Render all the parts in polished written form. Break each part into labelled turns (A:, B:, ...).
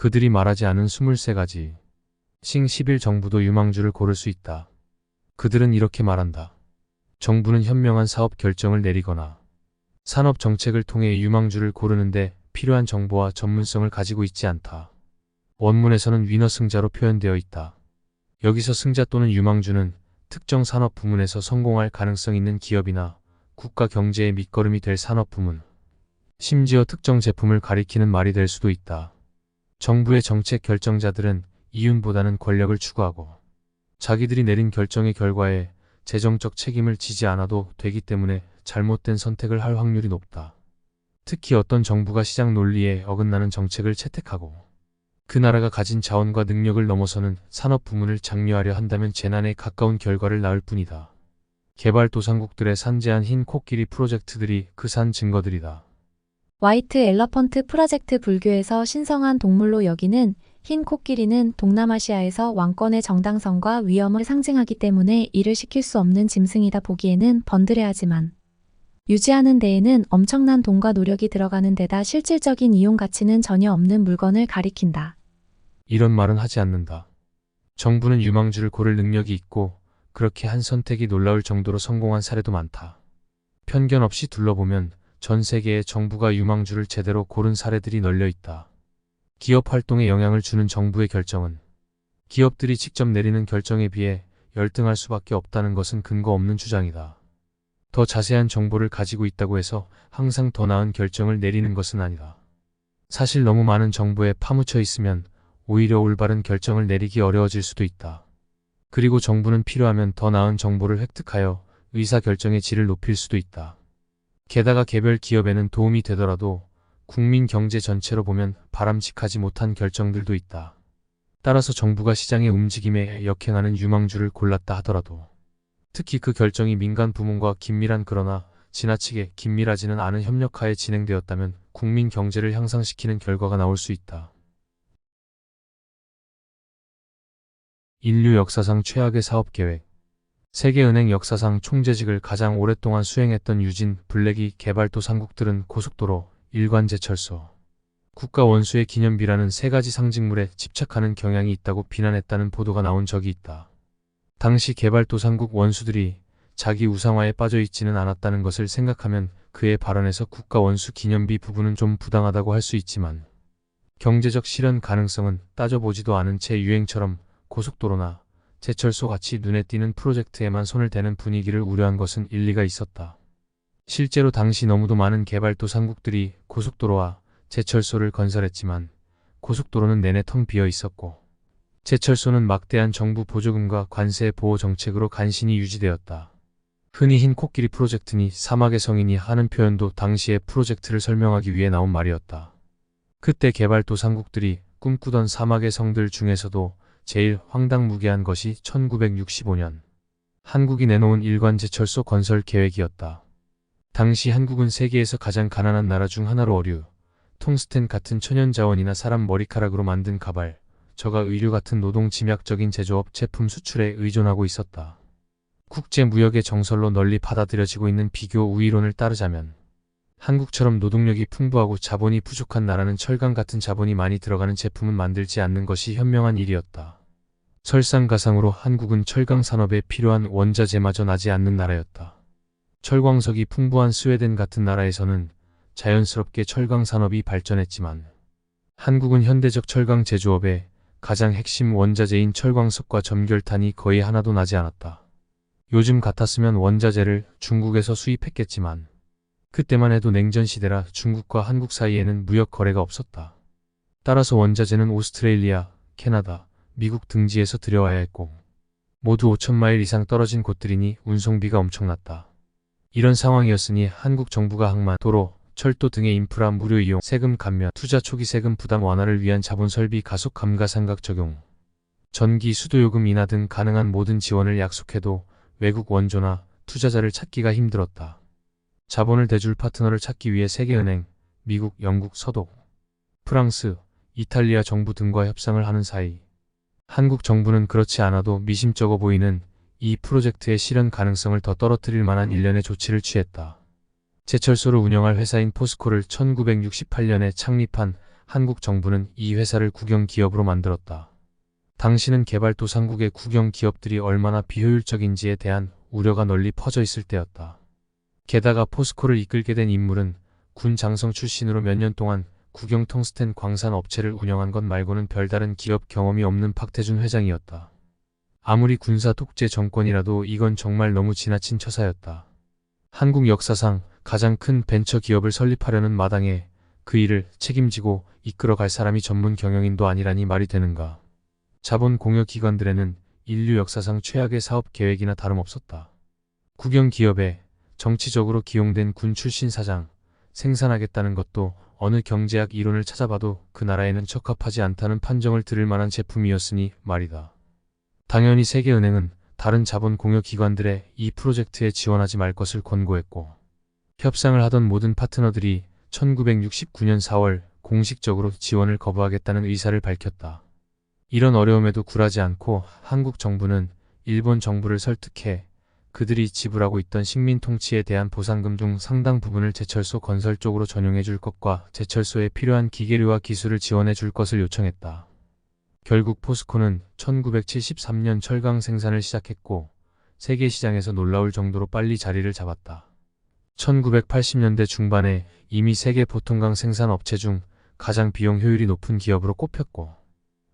A: 그들이 말하지 않은 23가지. 싱 11 정부도 유망주를 고를 수 있다. 그들은 이렇게 말한다. 정부는 현명한 사업 결정을 내리거나 산업 정책을 통해 유망주를 고르는데 필요한 정보와 전문성을 가지고 있지 않다. 원문에서는 위너 승자로 표현되어 있다. 여기서 승자 또는 유망주는 특정 산업 부문에서 성공할 가능성 있는 기업이나 국가 경제의 밑거름이 될 산업 부문, 심지어 특정 제품을 가리키는 말이 될 수도 있다. 정부의 정책 결정자들은 이윤보다는 권력을 추구하고 자기들이 내린 결정의 결과에 재정적 책임을 지지 않아도 되기 때문에 잘못된 선택을 할 확률이 높다. 특히 어떤 정부가 시장 논리에 어긋나는 정책을 채택하고 그 나라가 가진 자원과 능력을 넘어서는 산업 부문을 장려하려 한다면 재난에 가까운 결과를 낳을 뿐이다. 개발도상국들의 산재한 흰 코끼리 프로젝트들이 그 산 증거들이다.
B: 화이트 엘러펀트 프로젝트. 불교에서 신성한 동물로 여기는 흰 코끼리는 동남아시아에서 왕권의 정당성과 위엄을 상징하기 때문에 일을 시킬 수 없는 짐승이다 보기에는 번드레하지만 유지하는 데에는 엄청난 돈과 노력이 들어가는 데다 실질적인 이용 가치는 전혀 없는 물건을 가리킨다.
A: 이런 말은 하지 않는다. 정부는 유망주를 고를 능력이 있고 그렇게 한 선택이 놀라울 정도로 성공한 사례도 많다. 편견 없이 둘러보면 전 세계의 정부가 유망주를 제대로 고른 사례들이 널려 있다. 기업 활동에 영향을 주는 정부의 결정은 기업들이 직접 내리는 결정에 비해 열등할 수밖에 없다는 것은 근거 없는 주장이다. 더 자세한 정보를 가지고 있다고 해서 항상 더 나은 결정을 내리는 것은 아니다. 사실 너무 많은 정보에 파묻혀 있으면 오히려 올바른 결정을 내리기 어려워질 수도 있다. 그리고 정부는 필요하면 더 나은 정보를 획득하여 의사결정의 질을 높일 수도 있다. 게다가 개별 기업에는 도움이 되더라도 국민 경제 전체로 보면 바람직하지 못한 결정들도 있다. 따라서 정부가 시장의 움직임에 역행하는 유망주를 골랐다 하더라도 특히 그 결정이 민간 부문과 긴밀한 그러나 지나치게 긴밀하지는 않은 협력하에 진행되었다면 국민 경제를 향상시키는 결과가 나올 수 있다. 인류 역사상 최악의 사업계획. 세계은행 역사상 총재직을 가장 오랫동안 수행했던 유진 블랙이 개발도상국들은 고속도로, 일관제철소, 국가 원수의 기념비라는 3가지 상징물에 집착하는 경향이 있다고 비난했다는 보도가 나온 적이 있다. 당시 개발도상국 원수들이 자기 우상화에 빠져 있지는 않았다는 것을 생각하면 그의 발언에서 국가 원수 기념비 부분은 좀 부당하다고 할 수 있지만 경제적 실현 가능성은 따져보지도 않은 채 유행처럼 고속도로나 제철소 같이 눈에 띄는 프로젝트에만 손을 대는 분위기를 우려한 것은 일리가 있었다. 실제로 당시 너무도 많은 개발도상국들이 고속도로와 제철소를 건설했지만 고속도로는 내내 텅 비어 있었고 제철소는 막대한 정부 보조금과 관세 보호 정책으로 간신히 유지되었다. 흔히 흰 코끼리 프로젝트니 사막의 성이니 하는 표현도 당시의 프로젝트를 설명하기 위해 나온 말이었다. 그때 개발도상국들이 꿈꾸던 사막의 성들 중에서도 제일 황당무계한 것이 1965년 한국이 내놓은 일관제철소 건설 계획이었다. 당시 한국은 세계에서 가장 가난한 나라 중 하나로 어류, 퉁스텐 같은 천연자원이나 사람 머리카락으로 만든 가발, 저가 의류 같은 노동 침약적인 제조업 제품 수출에 의존하고 있었다. 국제무역의 정설로 널리 받아들여지고 있는 비교 우위론을 따르자면 한국처럼 노동력이 풍부하고 자본이 부족한 나라는 철강 같은 자본이 많이 들어가는 제품은 만들지 않는 것이 현명한 일이었다. 설상가상으로 한국은 철강 산업에 필요한 원자재마저 나지 않는 나라였다. 철광석이 풍부한 스웨덴 같은 나라에서는 자연스럽게 철강 산업이 발전했지만 한국은 현대적 철강 제조업에 가장 핵심 원자재인 철광석과 점결탄이 거의 하나도 나지 않았다. 요즘 같았으면 원자재를 중국에서 수입했겠지만 그때만 해도 냉전시대라 중국과 한국 사이에는 무역 거래가 없었다. 따라서 원자재는 오스트레일리아, 캐나다, 미국 등지에서 들여와야 했고 모두 5,000마일 이상 떨어진 곳들이니 운송비가 엄청났다. 이런 상황이었으니 한국 정부가 항만, 도로, 철도 등의 인프라 무료 이용, 세금 감면, 투자 초기 세금 부담 완화를 위한 자본 설비 가속 감가상각 적용, 전기, 수도요금 인하 등 가능한 모든 지원을 약속해도 외국 원조나 투자자를 찾기가 힘들었다. 자본을 대줄 파트너를 찾기 위해 세계은행, 미국, 영국, 서독, 프랑스, 이탈리아 정부 등과 협상을 하는 사이 한국 정부는 그렇지 않아도 미심쩍어 보이는 이 프로젝트의 실현 가능성을 더 떨어뜨릴 만한 일련의 조치를 취했다. 제철소를 운영할 회사인 포스코를 1968년에 창립한 한국 정부는 이 회사를 국영기업으로 만들었다. 당시는 개발도상국의 국영기업들이 얼마나 비효율적인지에 대한 우려가 널리 퍼져 있을 때였다. 게다가 포스코를 이끌게 된 인물은 군 장성 출신으로 몇 년 동안 국영 텅스텐 광산 업체를 운영한 것 말고는 별다른 기업 경험이 없는 박태준 회장이었다. 아무리 군사 독재 정권이라도 이건 정말 너무 지나친 처사였다. 한국 역사상 가장 큰 벤처 기업을 설립하려는 마당에 그 일을 책임지고 이끌어갈 사람이 전문 경영인도 아니라니 말이 되는가. 자본 공여 기관들에는 인류 역사상 최악의 사업 계획이나 다름없었다. 국영 기업에 정치적으로 기용된 군 출신 사장, 생산하겠다는 것도 어느 경제학 이론을 찾아봐도 그 나라에는 적합하지 않다는 판정을 들을 만한 제품이었으니 말이다. 당연히 세계은행은 다른 자본 공여 기관들의 이 프로젝트에 지원하지 말 것을 권고했고, 협상을 하던 모든 파트너들이 1969년 4월 공식적으로 지원을 거부하겠다는 의사를 밝혔다. 이런 어려움에도 굴하지 않고 한국 정부는 일본 정부를 설득해 그들이 지불하고 있던 식민 통치에 대한 보상금 중 상당 부분을 제철소 건설 쪽으로 전용해 줄 것과 제철소에 필요한 기계류와 기술을 지원해 줄 것을 요청했다. 결국 포스코는 1973년 철강 생산을 시작했고 세계 시장에서 놀라울 정도로 빨리 자리를 잡았다. 1980년대 중반에 이미 세계 보통강 생산 업체 중 가장 비용 효율이 높은 기업으로 꼽혔고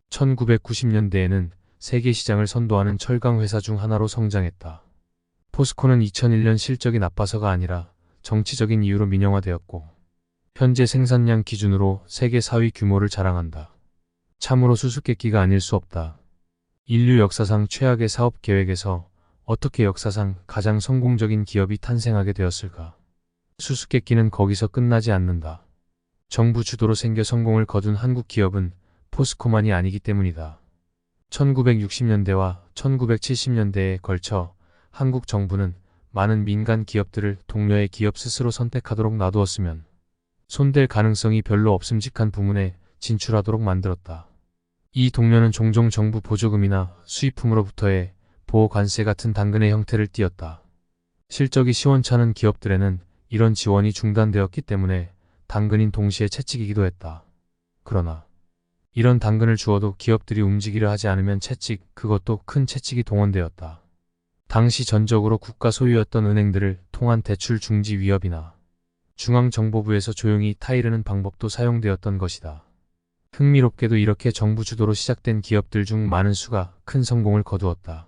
A: 1990년대에는 세계 시장을 선도하는 철강 회사 중 하나로 성장했다. 포스코는 2001년 실적이 나빠서가 아니라 정치적인 이유로 민영화되었고 현재 생산량 기준으로 세계 4위 규모를 자랑한다. 참으로 수수께끼가 아닐 수 없다. 인류 역사상 최악의 사업 계획에서 어떻게 역사상 가장 성공적인 기업이 탄생하게 되었을까? 수수께끼는 거기서 끝나지 않는다. 정부 주도로 생겨 성공을 거둔 한국 기업은 포스코만이 아니기 때문이다. 1960년대와 1970년대에 걸쳐 한국 정부는 많은 민간 기업들을 동료의 기업 스스로 선택하도록 놔두었으면 손댈 가능성이 별로 없음직한 부문에 진출하도록 만들었다. 이 동료는 종종 정부 보조금이나 수입품으로부터의 보호관세 같은 당근의 형태를 띠었다. 실적이 시원찮은 기업들에는 이런 지원이 중단되었기 때문에 당근인 동시에 채찍이기도 했다. 그러나 이런 당근을 주어도 기업들이 움직이려 하지 않으면 채찍, 그것도 큰 채찍이 동원되었다. 당시 전적으로 국가 소유였던 은행들을 통한 대출 중지 위협이나 중앙정보부에서 조용히 타이르는 방법도 사용되었던 것이다. 흥미롭게도 이렇게 정부 주도로 시작된 기업들 중 많은 수가 큰 성공을 거두었다.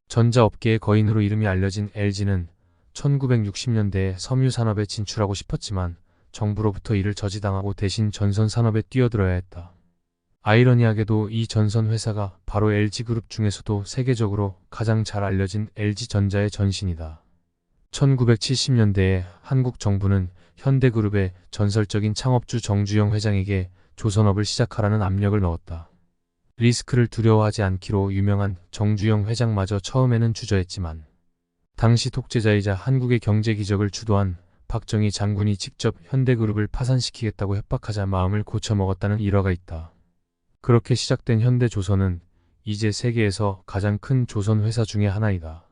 A: 전자업계의 거인으로 이름이 알려진 LG는 1960년대에 섬유산업에 진출하고 싶었지만 정부로부터 이를 저지당하고 대신 전선산업에 뛰어들어야 했다. 아이러니하게도 이 전선 회사가 바로 LG그룹 중에서도 세계적으로 가장 잘 알려진 LG전자의 전신이다. 1970년대에 한국 정부는 현대그룹의 전설적인 창업주 정주영 회장에게 조선업을 시작하라는 압력을 넣었다. 리스크를 두려워하지 않기로 유명한 정주영 회장마저 처음에는 주저했지만 당시 독재자이자 한국의 경제 기적을 주도한 박정희 장군이 직접 현대그룹을 파산시키겠다고 협박하자 마음을 고쳐먹었다는 일화가 있다. 그렇게 시작된 현대조선은 이제 세계에서 가장 큰 조선 회사 중의 하나이다.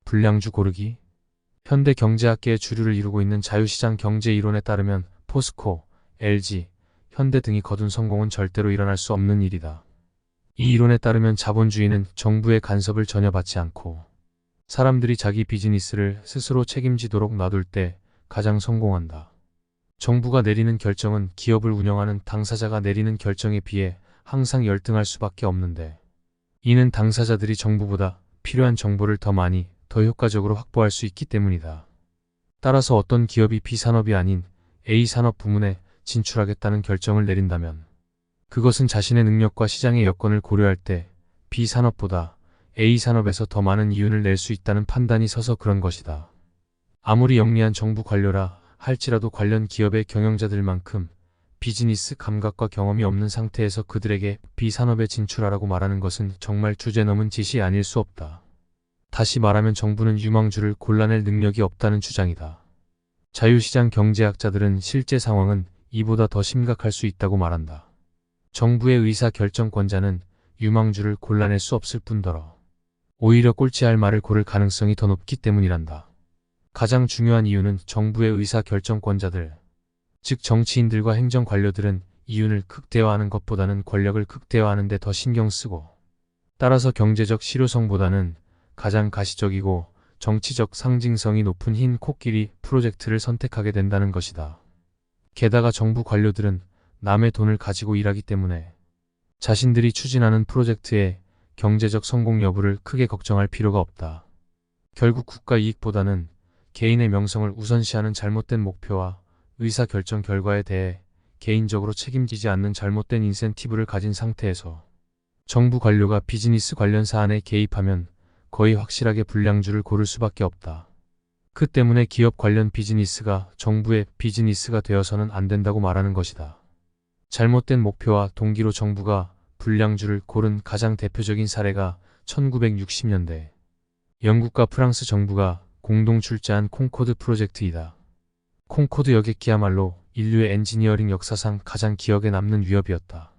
A: 불량주 고르기? 현대 경제학계의 주류를 이루고 있는 자유시장 경제 이론에 따르면 포스코, LG, 현대 등이 거둔 성공은 절대로 일어날 수 없는 일이다. 이 이론에 따르면 자본주의는 정부의 간섭을 전혀 받지 않고 사람들이 자기 비즈니스를 스스로 책임지도록 놔둘 때 가장 성공한다. 정부가 내리는 결정은 기업을 운영하는 당사자가 내리는 결정에 비해 항상 열등할 수밖에 없는데 이는 당사자들이 정부보다 필요한 정보를 더 많이, 더 효과적으로 확보할 수 있기 때문이다. 따라서 어떤 기업이 B산업이 아닌 A산업 부문에 진출하겠다는 결정을 내린다면 그것은 자신의 능력과 시장의 여건을 고려할 때 B산업보다 A산업에서 더 많은 이윤을 낼 수 있다는 판단이 서서 그런 것이다. 아무리 영리한 정부 관료라 할지라도 관련 기업의 경영자들만큼 비즈니스 감각과 경험이 없는 상태에서 그들에게 B산업에 진출하라고 말하는 것은 정말 주제넘은 짓이 아닐 수 없다. 다시 말하면 정부는 유망주를 골라낼 능력이 없다는 주장이다. 자유시장 경제학자들은 실제 상황은 이보다 더 심각할 수 있다고 말한다. 정부의 의사결정권자는 유망주를 골라낼 수 없을 뿐더러 오히려 꼴찌할 말을 고를 가능성이 더 높기 때문이란다. 가장 중요한 이유는 정부의 의사결정권자들, 즉 정치인들과 행정 관료들은 이윤을 극대화하는 것보다는 권력을 극대화하는 데 더 신경 쓰고, 따라서 경제적 실효성보다는 가장 가시적이고 정치적 상징성이 높은 흰 코끼리 프로젝트를 선택하게 된다는 것이다. 게다가 정부 관료들은 남의 돈을 가지고 일하기 때문에 자신들이 추진하는 프로젝트의 경제적 성공 여부를 크게 걱정할 필요가 없다. 결국 국가 이익보다는 개인의 명성을 우선시하는 잘못된 목표와 의사결정 결과에 대해 개인적으로 책임지지 않는 잘못된 인센티브를 가진 상태에서 정부 관료가 비즈니스 관련 사안에 개입하면 거의 확실하게 불량주를 고를 수밖에 없다. 그 때문에 기업 관련 비즈니스가 정부의 비즈니스가 되어서는 안 된다고 말하는 것이다. 잘못된 목표와 동기로 정부가 불량주를 고른 가장 대표적인 사례가 1960년대 영국과 프랑스 정부가 공동 출자한 콩코드 프로젝트이다. 콩코드 여객기야말로 인류의 엔지니어링 역사상 가장 기억에 남는 위협이었다.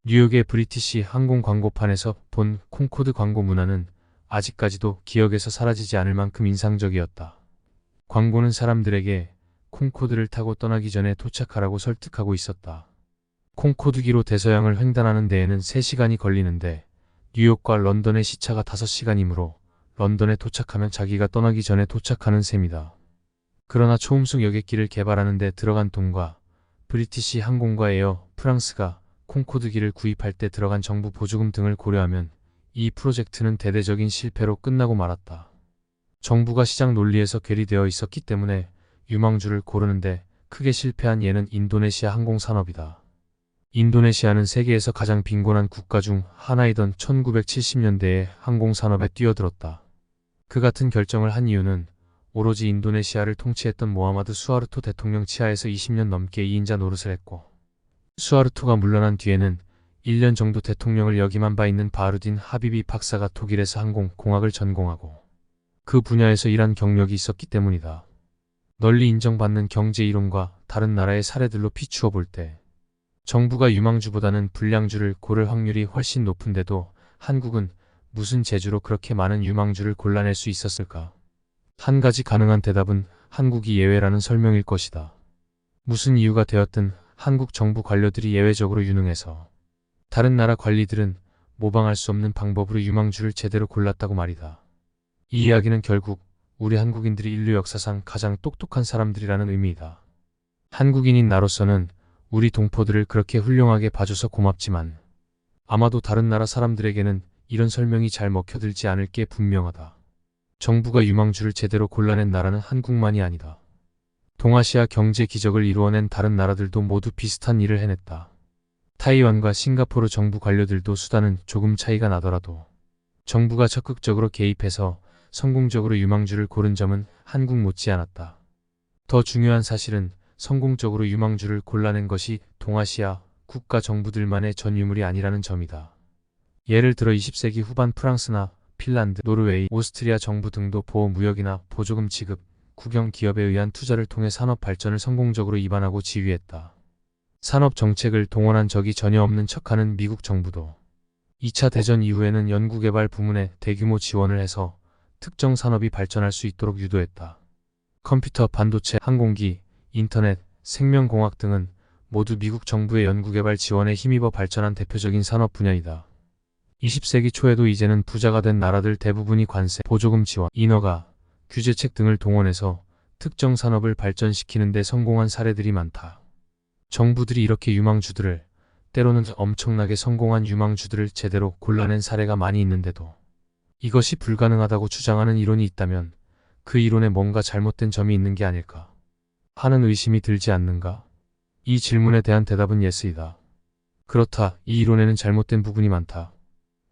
A: 뉴욕의 브리티시 항공 광고판에서 본 콩코드 광고 문화는 아직까지도 기억에서 사라지지 않을 만큼 인상적이었다. 광고는 사람들에게 콩코드를 타고 떠나기 전에 도착하라고 설득하고 있었다. 콩코드기로 대서양을 횡단하는 데에는 3시간이 걸리는데 뉴욕과 런던의 시차가 5시간이므로 런던에 도착하면 자기가 떠나기 전에 도착하는 셈이다. 그러나 초음속 여객기를 개발하는 데 들어간 돈과 브리티시 항공과 에어 프랑스가 콩코드기를 구입할 때 들어간 정부 보조금 등을 고려하면 이 프로젝트는 대대적인 실패로 끝나고 말았다. 정부가 시장 논리에서 괴리되어 있었기 때문에 유망주를 고르는데 크게 실패한 예는 인도네시아 항공산업이다. 인도네시아는 세계에서 가장 빈곤한 국가 중 하나이던 1970년대에 항공산업에 뛰어들었다. 그 같은 결정을 한 이유는 오로지 인도네시아를 통치했던 모하마드 수하르토 대통령 치하에서 20년 넘게 2인자 노릇을 했고, 수하르토가 물러난 뒤에는 1년 정도 대통령을 역임한 바 있는 바하루딘 하비비 박사가 독일에서 항공공학을 전공하고 그 분야에서 일한 경력이 있었기 때문이다. 널리 인정받는 경제 이론과 다른 나라의 사례들로 비추어 볼 때 정부가 유망주보다는 불량주를 고를 확률이 훨씬 높은데도 한국은 무슨 재주로 그렇게 많은 유망주를 골라낼 수 있었을까? 한 가지 가능한 대답은 한국이 예외라는 설명일 것이다. 무슨 이유가 되었든 한국 정부 관료들이 예외적으로 유능해서 다른 나라 관리들은 모방할 수 없는 방법으로 유망주를 제대로 골랐다고 말이다. 이 이야기는 결국 우리 한국인들이 인류 역사상 가장 똑똑한 사람들이라는 의미이다. 한국인인 나로서는 우리 동포들을 그렇게 훌륭하게 봐줘서 고맙지만 아마도 다른 나라 사람들에게는 이런 설명이 잘 먹혀들지 않을 게 분명하다. 정부가 유망주를 제대로 골라낸 나라는 한국만이 아니다. 동아시아 경제 기적을 이루어낸 다른 나라들도 모두 비슷한 일을 해냈다. 타이완과 싱가포르 정부 관료들도 수단은 조금 차이가 나더라도 정부가 적극적으로 개입해서 성공적으로 유망주를 고른 점은 한국 못지않았다. 더 중요한 사실은 성공적으로 유망주를 골라낸 것이 동아시아 국가 정부들만의 전유물이 아니라는 점이다. 예를 들어 20세기 후반 프랑스나 핀란드, 노르웨이, 오스트리아 정부 등도 보호 무역이나 보조금 지급, 국영 기업에 의한 투자를 통해 산업 발전을 성공적으로 이반하고 지휘했다. 산업 정책을 동원한 적이 전혀 없는 척하는 미국 정부도 2차 대전 이후에는 연구개발 부문에 대규모 지원을 해서 특정 산업이 발전할 수 있도록 유도했다. 컴퓨터, 반도체, 항공기, 인터넷, 생명공학 등은 모두 미국 정부의 연구개발 지원에 힘입어 발전한 대표적인 산업 분야이다. 20세기 초에도 이제는 부자가 된 나라들 대부분이 관세, 보조금 지원, 인허가, 규제책 등을 동원해서 특정 산업을 발전시키는 데 성공한 사례들이 많다. 정부들이 이렇게 유망주들을, 때로는 엄청나게 성공한 유망주들을 제대로 골라낸 사례가 많이 있는데도 이것이 불가능하다고 주장하는 이론이 있다면 그 이론에 뭔가 잘못된 점이 있는 게 아닐까 하는 의심이 들지 않는가? 이 질문에 대한 대답은 예스이다. 그렇다, 이 이론에는 잘못된 부분이 많다.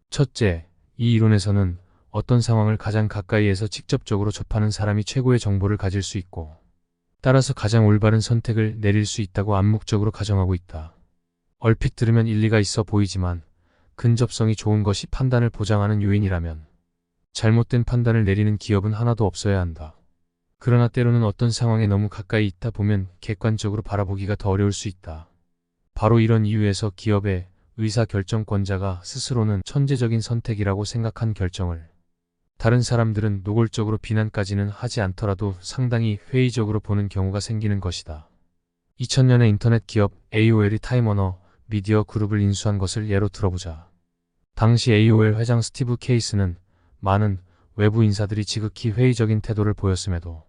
A: 첫째, 이 이론에서는 어떤 상황을 가장 가까이에서 직접적으로 접하는 사람이 최고의 정보를 가질 수 있고 따라서 가장 올바른 선택을 내릴 수 있다고 암묵적으로 가정하고 있다. 얼핏 들으면 일리가 있어 보이지만 근접성이 좋은 것이 판단을 보장하는 요인이라면 잘못된 판단을 내리는 기업은 하나도 없어야 한다. 그러나 때로는 어떤 상황에 너무 가까이 있다 보면 객관적으로 바라보기가 더 어려울 수 있다. 바로 이런 이유에서 기업의 의사결정권자가 스스로는 천재적인 선택이라고 생각한 결정을 다른 사람들은 노골적으로 비난까지는 하지 않더라도 상당히 회의적으로 보는 경우가 생기는 것이다. 2000년에 인터넷 기업 AOL이 타임워너 미디어 그룹을 인수한 것을 예로 들어보자. 당시 AOL 회장 스티브 케이스는 많은 외부 인사들이 지극히 회의적인 태도를 보였음에도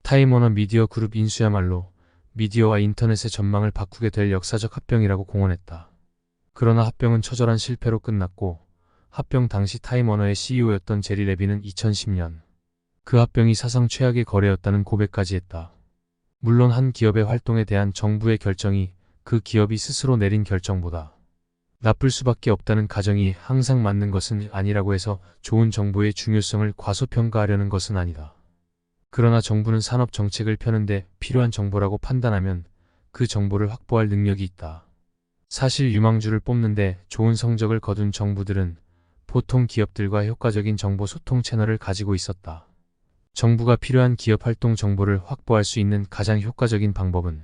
A: 타임워너 미디어 그룹 인수야말로 미디어와 인터넷의 전망을 바꾸게 될 역사적 합병이라고 공언했다. 그러나 합병은 처절한 실패로 끝났고 합병 당시 타임워너의 CEO였던 제리 레비는 2010년 그 합병이 사상 최악의 거래였다는 고백까지 했다. 물론 한 기업의 활동에 대한 정부의 결정이 그 기업이 스스로 내린 결정보다 나쁠 수밖에 없다는 가정이 항상 맞는 것은 아니라고 해서 좋은 정보의 중요성을 과소평가하려는 것은 아니다. 그러나 정부는 산업 정책을 펴는데 필요한 정보라고 판단하면 그 정보를 확보할 능력이 있다. 사실 유망주를 뽑는데 좋은 성적을 거둔 정부들은 보통 기업들과 효과적인 정보 소통 채널을 가지고 있었다. 정부가 필요한 기업 활동 정보를 확보할 수 있는 가장 효과적인 방법은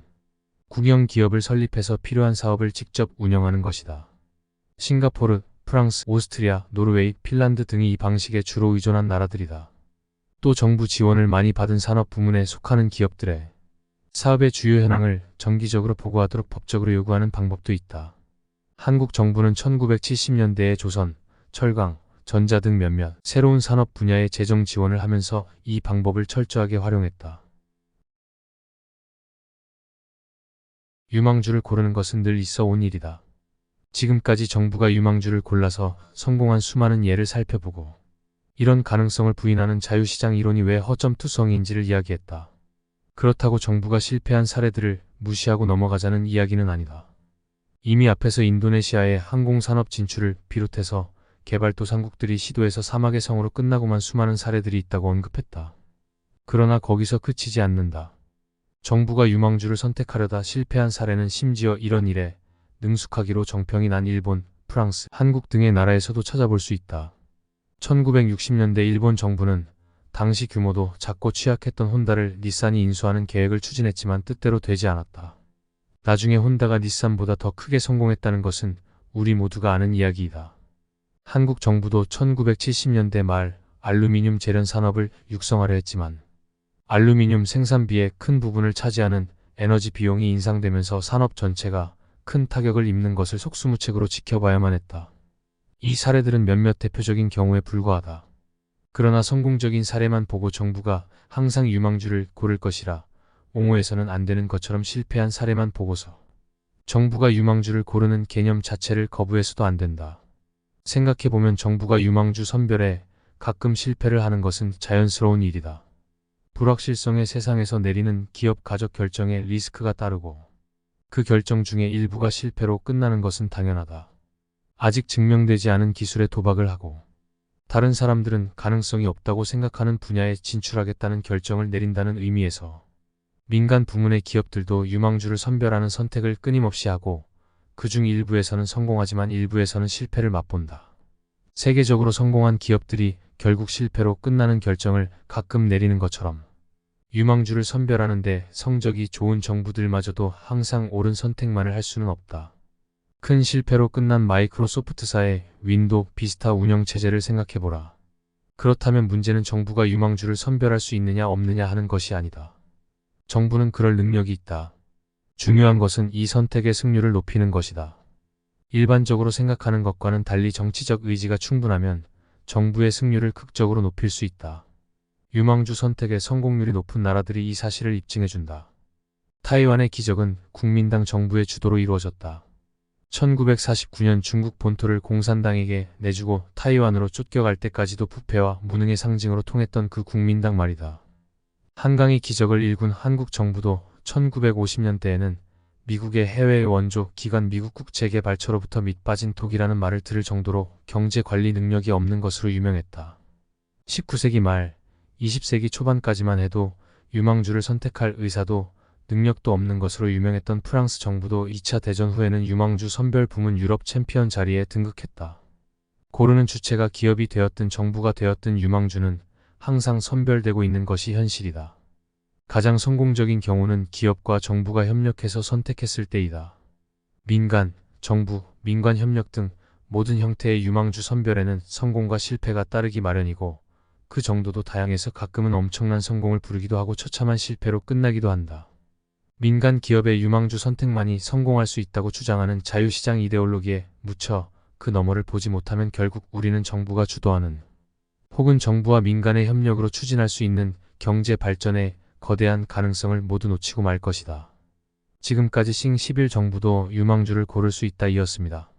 A: 국영 기업을 설립해서 필요한 사업을 직접 운영하는 것이다. 싱가포르, 프랑스, 오스트리아, 노르웨이, 핀란드 등이 이 방식에 주로 의존한 나라들이다. 또 정부 지원을 많이 받은 산업 부문에 속하는 기업들의 사업의 주요 현황을 정기적으로 보고하도록 법적으로 요구하는 방법도 있다. 한국 정부는 1970년대에 조선, 철강, 전자 등 몇몇 새로운 산업 분야의 재정 지원을 하면서 이 방법을 철저하게 활용했다. 유망주를 고르는 것은 늘 있어 온 일이다. 지금까지 정부가 유망주를 골라서 성공한 수많은 예를 살펴보고 이런 가능성을 부인하는 자유시장 이론이 왜 허점투성이인지를 이야기했다. 그렇다고 정부가 실패한 사례들을 무시하고 넘어가자는 이야기는 아니다. 이미 앞에서 인도네시아의 항공산업 진출을 비롯해서 개발도상국들이 시도해서 사막의 성으로 끝나고만 수많은 사례들이 있다고 언급했다. 그러나 거기서 그치지 않는다. 정부가 유망주를 선택하려다 실패한 사례는 심지어 이런 일에 능숙하기로 정평이 난 일본, 프랑스, 한국 등의 나라에서도 찾아볼 수 있다. 1960년대 일본 정부는 당시 규모도 작고 취약했던 혼다를 닛산이 인수하는 계획을 추진했지만 뜻대로 되지 않았다. 나중에 혼다가 닛산보다 더 크게 성공했다는 것은 우리 모두가 아는 이야기이다. 한국 정부도 1970년대 말 알루미늄 재련 산업을 육성하려 했지만 알루미늄 생산비의 큰 부분을 차지하는 에너지 비용이 인상되면서 산업 전체가 큰 타격을 입는 것을 속수무책으로 지켜봐야만 했다. 이 사례들은 몇몇 대표적인 경우에 불과하다. 그러나 성공적인 사례만 보고 정부가 항상 유망주를 고를 것이라 옹호해서는 안 되는 것처럼 실패한 사례만 보고서 정부가 유망주를 고르는 개념 자체를 거부해서도 안 된다. 생각해보면 정부가 유망주 선별에 가끔 실패를 하는 것은 자연스러운 일이다. 불확실성의 세상에서 내리는 기업 가적 결정에 리스크가 따르고 그 결정 중에 일부가 실패로 끝나는 것은 당연하다. 아직 증명되지 않은 기술에 도박을 하고 다른 사람들은 가능성이 없다고 생각하는 분야에 진출하겠다는 결정을 내린다는 의미에서 민간 부문의 기업들도 유망주를 선별하는 선택을 끊임없이 하고 그중 일부에서는 성공하지만 일부에서는 실패를 맛본다. 세계적으로 성공한 기업들이 결국 실패로 끝나는 결정을 가끔 내리는 것처럼 유망주를 선별하는데 성적이 좋은 정부들마저도 항상 옳은 선택만을 할 수는 없다. 큰 실패로 끝난 마이크로소프트사의 윈도우 비스타 운영체제를 생각해보라. 그렇다면 문제는 정부가 유망주를 선별할 수 있느냐 없느냐 하는 것이 아니다. 정부는 그럴 능력이 있다. 중요한 것은 이 선택의 승률을 높이는 것이다. 일반적으로 생각하는 것과는 달리 정치적 의지가 충분하면 정부의 승률을 극적으로 높일 수 있다. 유망주 선택의 성공률이 높은 나라들이 이 사실을 입증해준다. 타이완의 기적은 국민당 정부의 주도로 이루어졌다. 1949년 중국 본토를 공산당에게 내주고 타이완으로 쫓겨갈 때까지도 부패와 무능의 상징으로 통했던 그 국민당 말이다. 한강의 기적을 일군 한국 정부도 1950년대에는 미국의 해외 원조 기관 미국 국제개발처로부터 밑빠진 독이라는 말을 들을 정도로 경제관리 능력이 없는 것으로 유명했다. 19세기 말 20세기 초반까지만 해도 유망주를 선택할 의사도 능력도 없는 것으로 유명했던 프랑스 정부도 2차 대전 후에는 유망주 선별 부문 유럽 챔피언 자리에 등극했다. 고르는 주체가 기업이 되었든 정부가 되었든 유망주는 항상 선별되고 있는 것이 현실이다. 가장 성공적인 경우는 기업과 정부가 협력해서 선택했을 때이다. 민간, 정부, 민관 협력 등 모든 형태의 유망주 선별에는 성공과 실패가 따르기 마련이고 그 정도도 다양해서 가끔은 엄청난 성공을 부르기도 하고 처참한 실패로 끝나기도 한다. 민간 기업의 유망주 선택만이 성공할 수 있다고 주장하는 자유시장 이데올로기에 묻혀 그 너머를 보지 못하면 결국 우리는 정부가 주도하는 혹은 정부와 민간의 협력으로 추진할 수 있는 경제 발전의 거대한 가능성을 모두 놓치고 말 것이다. 지금까지 싱 10일 정부도 유망주를 고를 수 있다 이었습니다.